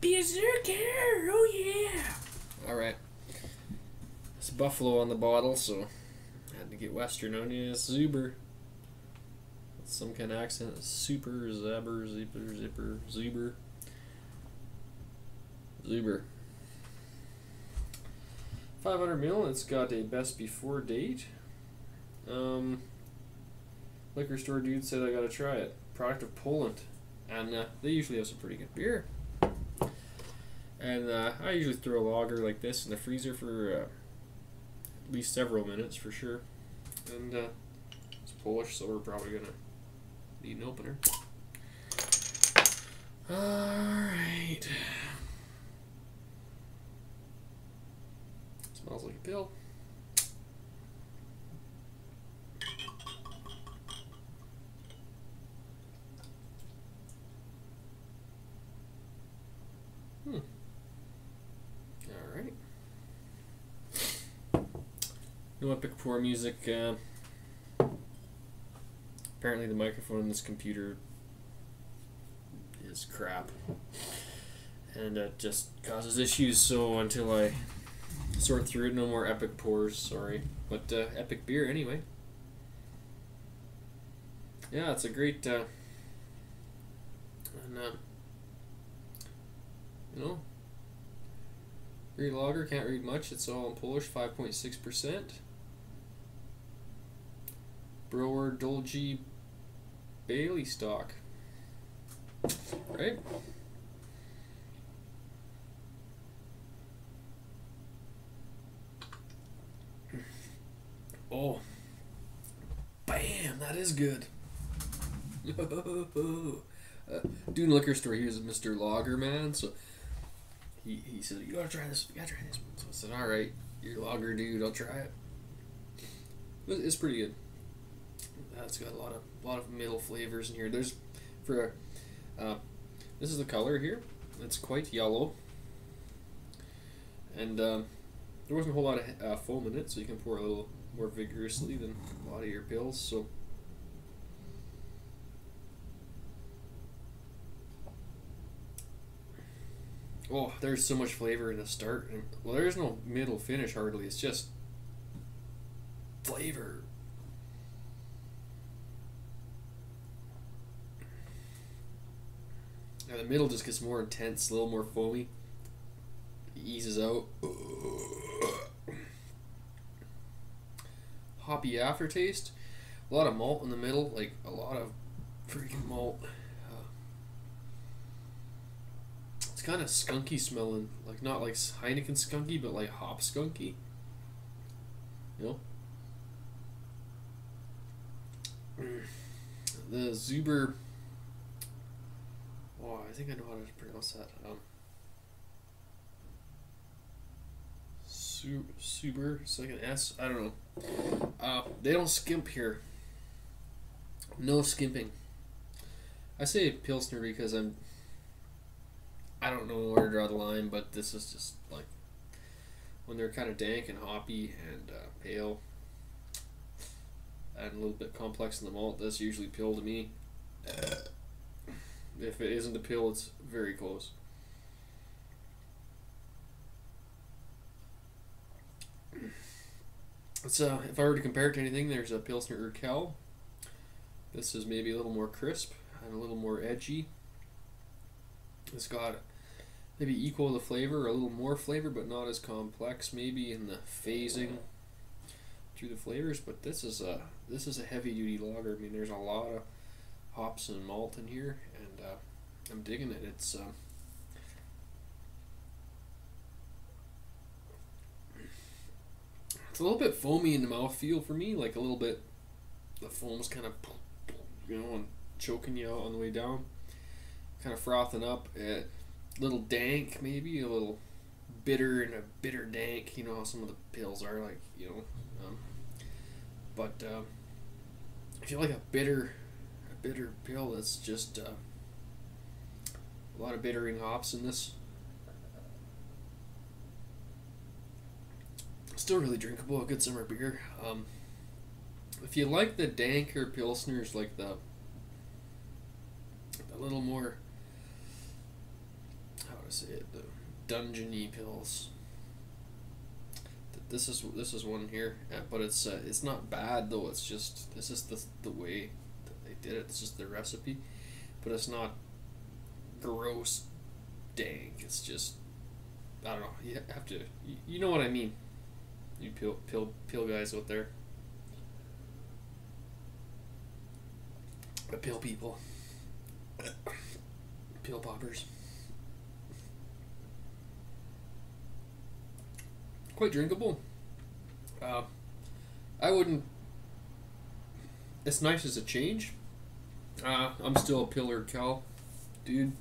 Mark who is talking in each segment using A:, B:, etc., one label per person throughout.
A: Beerzerker! Oh yeah! Alright. It's buffalo on the bottle, so I had to get Western on you. It's Zubr. Some kind of accent. Super, Zubr, Zipper, Zubr. Zubr. 500 ml. It's got a best before date. Liquor store dude said I gotta try it. Product of Poland, and they usually have some pretty good beer. And I usually throw a lager like this in the freezer for at least several minutes for sure. And it's Polish, so we're probably gonna need an opener. Alright. Smells like a pill. Alright. No epic pour music. Apparently the microphone in this computer is crap. And it just causes issues, so until I sort through it, no more epic pours, sorry. But epic beer anyway. Yeah, it's a great you know, great lager. Can't read much. It's all in Polish. 5.6%. Brewer Dolgi Bailey stock. Right. Oh, bam! That is good. Dude in the liquor store, he was Mr. Lager man, so he said, you gotta try this, you gotta try this. So I said, alright, you're a lager dude, I'll try it. It's pretty good. It's got a lot of middle flavors in here. There's for this is the color here. It's quite yellow, and there wasn't a whole lot of foam in it, so you can pour a little more vigorously than a lot of your pills. So. Oh, there's so much flavor in the start. Well, there's no middle finish hardly. It's just flavor. Now the middle just gets more intense, a little more foamy. It eases out. Hoppy aftertaste. A lot of malt in the middle, like a lot of freaking malt. It's kind of skunky smelling, like not like Heineken skunky, but like hop skunky. You know? The Zubr. Oh, I think I know how to pronounce that. Zubr, it's like an S. I don't know. They don't skimp here. No skimping. I say Pilsner because I don't know where to draw the line, but this is just like when they're kind of dank and hoppy and pale and a little bit complex in the malt. That's usually pill to me. If it isn't a pill, it's very close. It's if I were to compare it to anything, there's a Pilsner Urquell. This is maybe a little more crisp and a little more edgy. It's got maybe equal the flavor, or a little more flavor, but not as complex maybe in the phasing through the flavors. But this is a heavy duty lager. I mean, there's a lot of hops and malt in here, and I'm digging it. It's a little bit foamy in the mouthfeel for me, like a little bit. The foam's kind of, you know, and choking you out on the way down. Kind of frothing up, a little dank, maybe a little bitter and a bitter dank. You know how some of the pills are, like, you know. But if you like a bitter pill, that's just a lot of bittering hops in this. Still really drinkable, a good summer beer. If you like the danker pilsners, like the little more, to say it, the dungeony pills. This is one here, but it's not bad though. It's just this is the way that they did it. It's just the recipe, but it's not gross, dank. It's just I don't know. You have to you know what I mean. You pill guys out there. Pill people. Pill poppers. Quite drinkable. I wouldn't. It's nice as a change. I'm still a pillar cow, dude.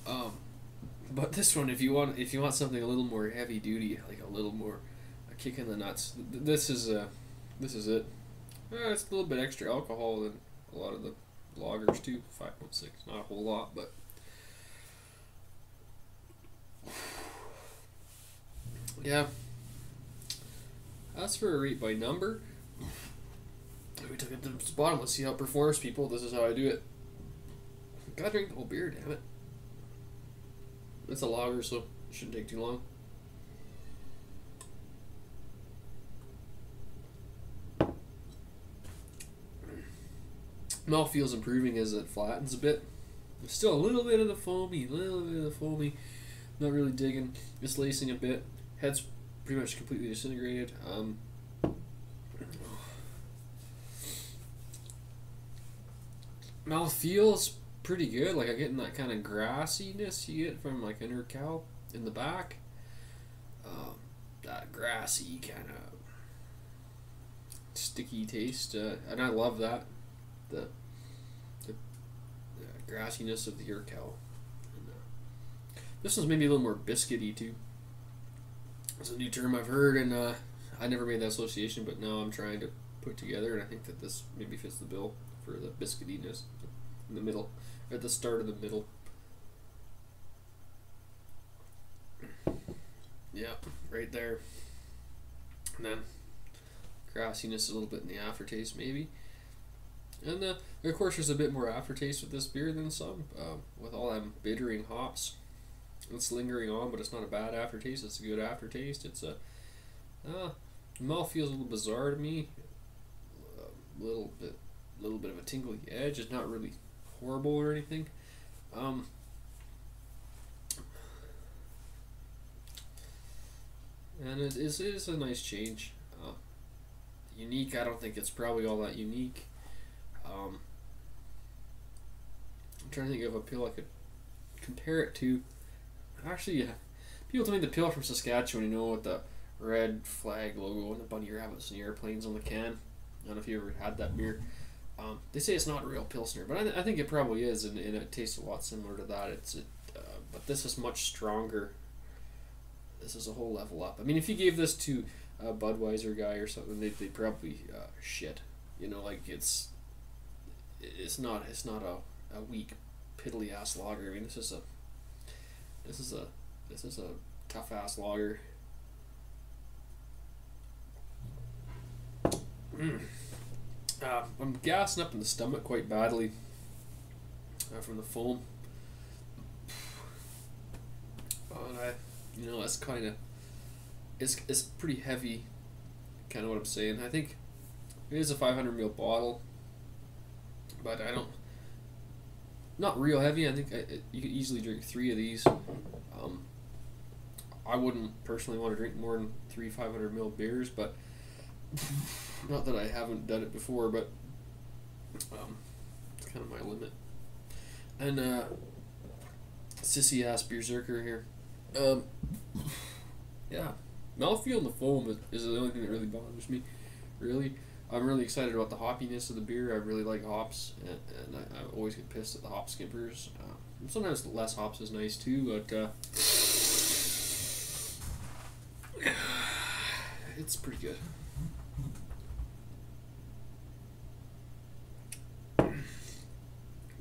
A: But this one, if you want something a little more heavy duty, like a little more a kick in the nuts, this is it. It's a little bit extra alcohol than a lot of the lagers too. 5.6, not a whole lot, but. Yeah, that's for a rate by number. We took it to the bottom. Let's see how it performs, people. This is how I do it. Gotta drink the whole beer, damn it. It's a lager, so it shouldn't take too long. Mouth feels improving as it flattens a bit. There's still a little bit of the foamy, Not really digging. It's lacing a bit. Head's pretty much completely disintegrated. Mouth feels pretty good. Like I'm getting that kind of grassiness you get from like an cow in the back. That grassy kind of sticky taste, and I love that. The grassiness of the cow. And, this one's maybe a little more biscuity too. It's a new term I've heard, and I never made that association, but now I'm trying to put together, and I think that this maybe fits the bill for the biscuitiness in the middle, at the start of the middle. Yeah, right there. And then grassiness a little bit in the aftertaste, maybe. And of course, there's a bit more aftertaste with this beer than some, with all them bittering hops. It's lingering on, but it's not a bad aftertaste. It's a good aftertaste. It's a mouth feels a little bizarre to me. A little bit of a tingly edge. It's not really horrible or anything. And it is a nice change. Unique. I don't think it's probably all that unique. I'm trying to think of a pill I could compare it to. Actually, people tell me the pill from Saskatchewan, you know, with the red flag logo and the bunny rabbits and the airplanes on the can. I don't know if you ever had that beer. They say it's not a real Pilsner, but I think it probably is, and it tastes a lot similar to that. But this is much stronger. This is a whole level up. I mean, if you gave this to a Budweiser guy or something, they'd probably shit. You know, like it's not a weak, piddly ass lager. I mean, this is a tough ass lager. I'm gassing up in the stomach quite badly from the foam. And that's kind of it's pretty heavy. Kind of what I'm saying. I think it is a 500ml bottle, but not real heavy. I think you could easily drink 3 of these. I wouldn't personally want to drink more than 3 500ml beers, but not that I haven't done it before, but it's kind of my limit. And sissy ass Beerzerker here. Yeah, mouthfeel and the foam is the only thing that really bothers me. Really, I'm really excited about the hoppiness of the beer. I really like hops, and I always get pissed at the hop skippers. Sometimes less hops is nice too, but it's pretty good.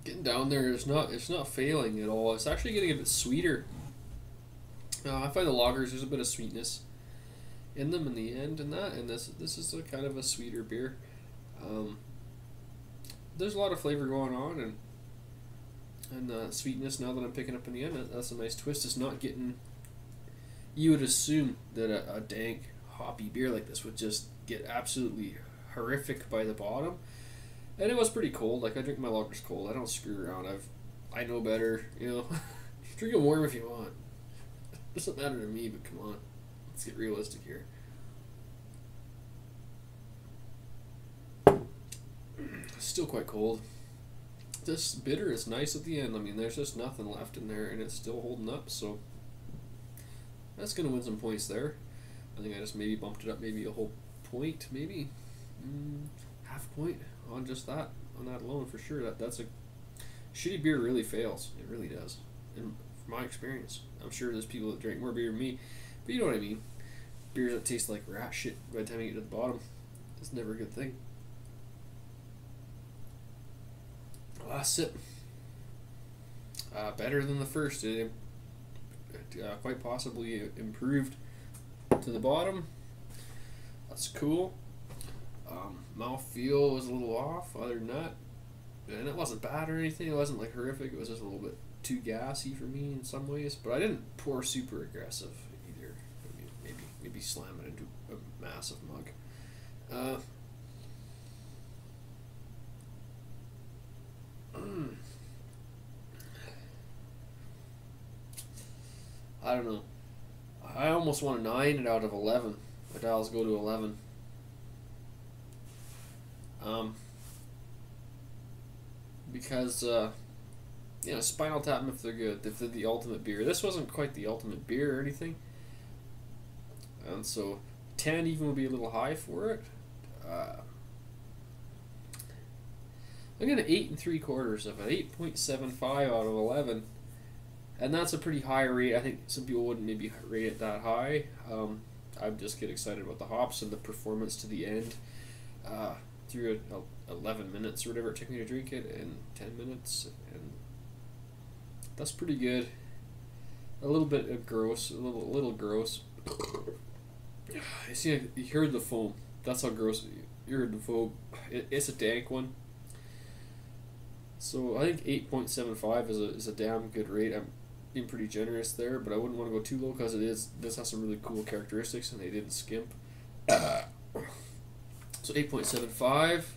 A: Getting down there, it's not failing at all. It's actually getting a bit sweeter. I find the lagers, there's a bit of sweetness in them in the end, and this is a kind of a sweeter beer. There's a lot of flavor going on, and and sweetness now that I'm picking up in the end. That's a nice twist. It's not getting. You would assume that a dank hoppy beer like this would just get absolutely horrific by the bottom, and it was pretty cold. Like, I drink my lagers cold. I don't screw around. I know better. You know, drink it warm if you want. Doesn't matter to me. But come on, let's get realistic here. Still quite cold. This bitter is nice at the end. I mean, there's just nothing left in there, and it's still holding up. So that's gonna win some points there. I think I just maybe bumped it up, maybe a whole point, maybe half point on just that, on that alone for sure. That's a shitty beer really fails. It really does. And from my experience, I'm sure there's people that drink more beer than me, but you know what I mean. Beers that taste like rat shit by the time you get to the bottom, it's never a good thing. Last sip. Better than the first. It quite possibly improved to the bottom. That's cool. Mouthfeel was a little off. Other than that, and it wasn't bad or anything. It wasn't like horrific. It was just a little bit too gassy for me in some ways. But I didn't pour super aggressive either. I mean, maybe slam it into a massive mug. I don't know. I almost want a 9 out of 11. My dials go to 11. Because you know, Spinal Tap them if they're good. If they're the ultimate beer. This wasn't quite the ultimate beer or anything. And so 10 even would be a little high for it. I'm gonna 8 3/4 of it, 8.75 out of 11, and that's a pretty high rate. I think some people wouldn't maybe rate it that high. I just get excited about the hops and the performance to the end. Through 11 minutes or whatever it took me to drink it, in 10 minutes, and that's pretty good. A little bit of gross, a little gross. You see, you heard the foam. That's how gross. You heard the foam. It's a dank one. So I think 8.75 is a damn good rate. I'm being pretty generous there, but I wouldn't want to go too low because this has some really cool characteristics and they didn't skimp. So 8.75,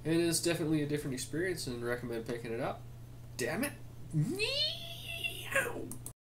A: and it's definitely a different experience and recommend picking it up. Damn it! Meow.